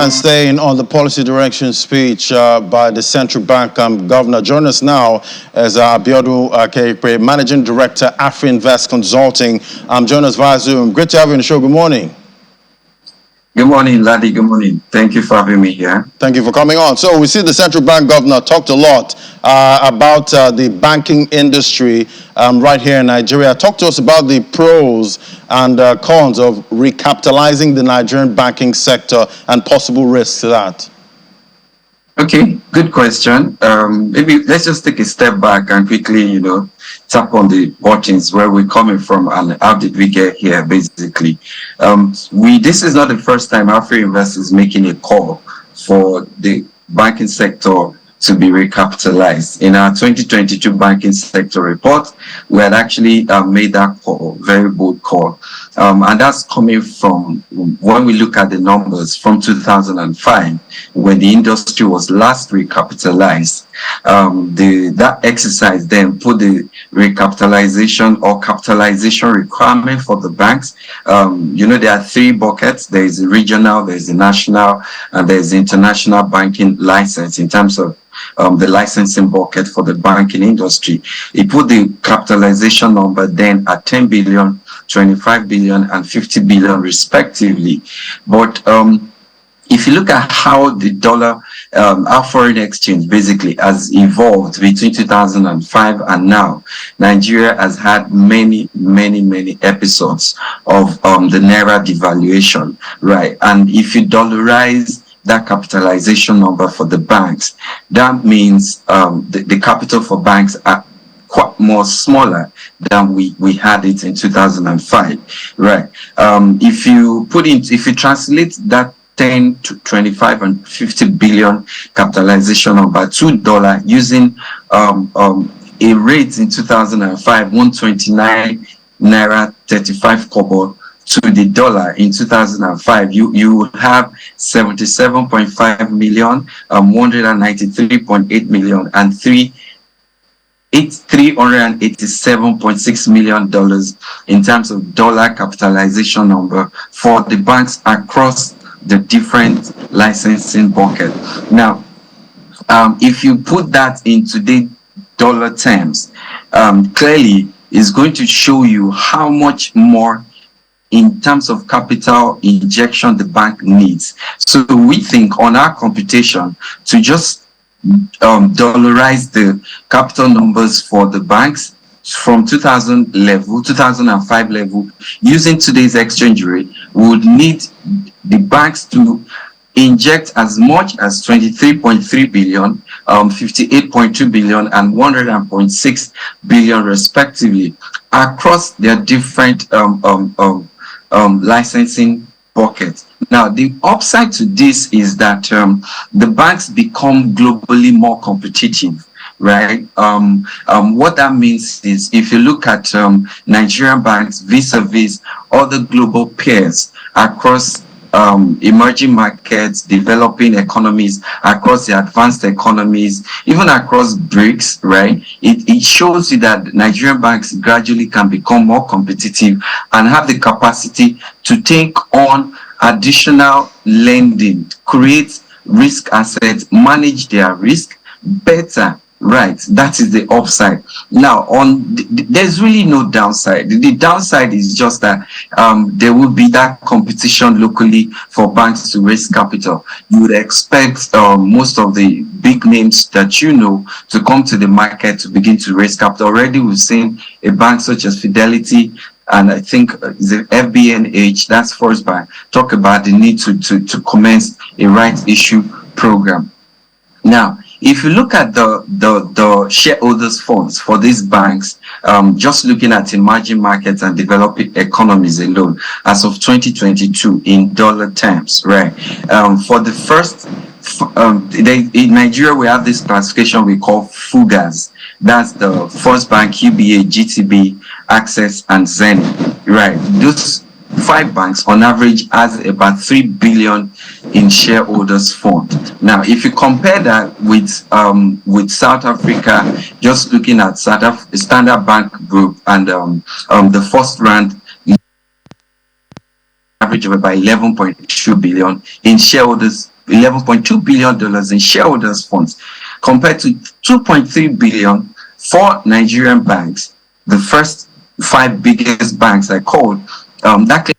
And staying on the policy direction speech by the Central Bank Governor, join us now as Abiodun Keikpe, Managing Director, Afrinvest Consulting. Join us via Zoom. Great to have you on the show. Good morning. Good morning, Ladi. Good morning. Thank you for having me here. Thank you for coming on. So we see the Central Bank Governor talked a lot about the banking industry right here in Nigeria. Talk to us about the pros and cons of recapitalizing the Nigerian banking sector and possible risks to that. Okay, good question. Maybe let's just take a step back and quickly, tap on the buttons where we're coming from and how did we get here, basically. This is not the first time Afrinvest is making a call for the banking sector to be recapitalized. In our 2022 banking sector report, we had actually made that call, very bold call. And that's coming from, when we look at the numbers from 2005, when the industry was last recapitalized, that exercise then put the recapitalization or capitalization requirement for the banks. There are three buckets. There is the regional, there is the national, and there is the international banking license in terms of the licensing bucket for the banking industry. It put the capitalization number then at 10 billion, 25 billion, and 50 billion respectively. But if you look at how the dollar, our foreign exchange basically has evolved between 2005 and now, Nigeria has had many episodes of the Naira devaluation, right? And if you dollarize that capitalization number for the banks, that means the capital for banks are quite more smaller than we had it in 2005, right? If you translate that 10 to 25 and 50 billion capitalization number to dollar using a rate in 2005, 129 Naira 35 kobo to the dollar in 2005, you would have 77.5 million, 193.8 million, and $387.6 million in terms of dollar capitalization number for the banks across the different licensing bucket. Now, if you put that in today's dollar terms, clearly it's going to show you how much more in terms of capital injection the bank needs. So we think on our computation to just dollarize the capital numbers for the banks from 2005 level, using today's exchange rate, we would need the banks to inject as much as 23.3 billion, 58.2 billion, and 100.6 billion respectively across their different licensing buckets. Now, the upside to this is that the banks become globally more competitive, right? What that means is if you look at Nigerian banks vis-a-vis other global peers across emerging markets, developing economies, across the advanced economies, even across BRICS, right? It shows you that Nigerian banks gradually can become more competitive and have the capacity to take on additional lending, create risk assets, manage their risk better. Right, that is the upside. Now, there's really no downside. The downside is just that there will be that competition locally for banks to raise capital. You would expect most of the big names that to come to the market to begin to raise capital. Already, we've seen a bank such as Fidelity, and I think the FBNH, that's First Bank, talk about the need to commence a rights issue program. Now, if you look at the shareholders' funds for these banks, just looking at emerging markets and developing economies alone, as of 2022 in dollar terms, right? For the first, in Nigeria, we have this classification we call FUGAs. That's the First Bank, UBA, GTB, Access, and Zenith, right? Those 5 banks on average has about 3 billion in shareholders fund. Now, if you compare that with South Africa, just looking at Standard Bank Group and the first round average of about 11.2 billion in shareholders $11.2 billion in shareholders' funds, compared to $2.3 billion for Nigerian banks, the first 5 biggest banks I called. That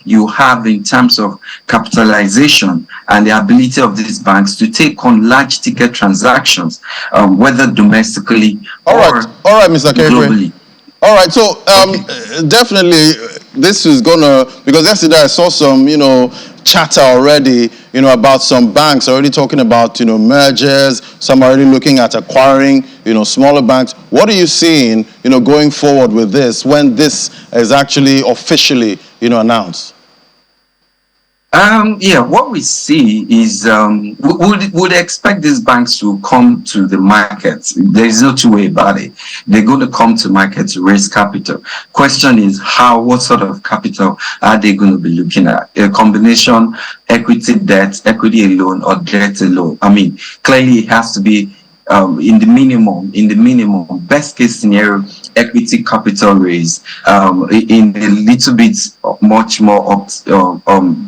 you have in terms of capitalization and the ability of these banks to take on large ticket transactions, whether domestically all or right, Mr. globally. All right, so definitely this is gonna, because yesterday I saw some, chatter already, about some banks already talking about, mergers, some already looking at acquiring, smaller banks. What are you seeing, going forward with this when this is actually officially, announced? Yeah, what we see is would expect these banks to come to the market. There is no two way about it. They're going to come to market to raise capital. Question is what sort of capital are they going to be looking at? A combination equity debt, equity alone, or debt alone? I mean, clearly it has to be in the minimum, best case scenario, equity capital raise. In a little bit much more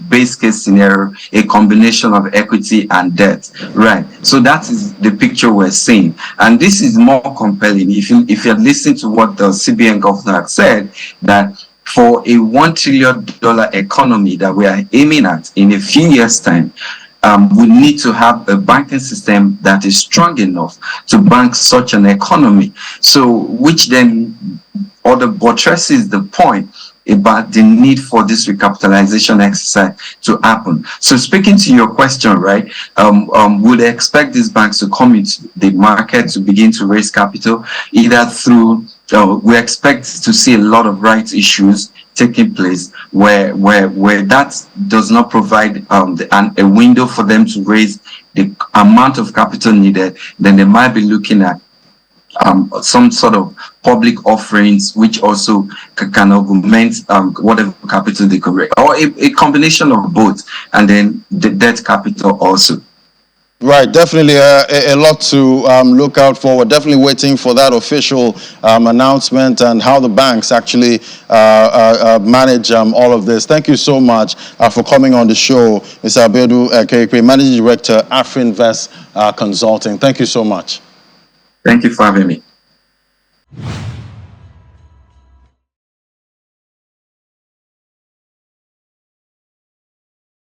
base case scenario, a combination of equity and debt. Right. So that is the picture we're seeing, and this is more compelling if you're listening to what the CBN governor said, that for a $1 trillion economy that we are aiming at in a few years' time, we need to have a banking system that is strong enough to bank such an economy. So, which then buttresses the point about the need for this recapitalization exercise to happen. So, speaking to your question, right, would expect these banks to come into the market to begin to raise capital, either through we expect to see a lot of rights issues taking place where that does not provide a window for them to raise the amount of capital needed. Then they might be looking at some sort of public offerings, which also can augment whatever capital they could raise, or a combination of both, and then the debt capital also. Right, definitely a lot to look out for. We're definitely waiting for that official announcement and how the banks actually manage all of this. Thank you so much for coming on the show, Mr. Abedu Kerekwe, Managing Director, Afrinvest Consulting. Thank you so much. Thank you for having me.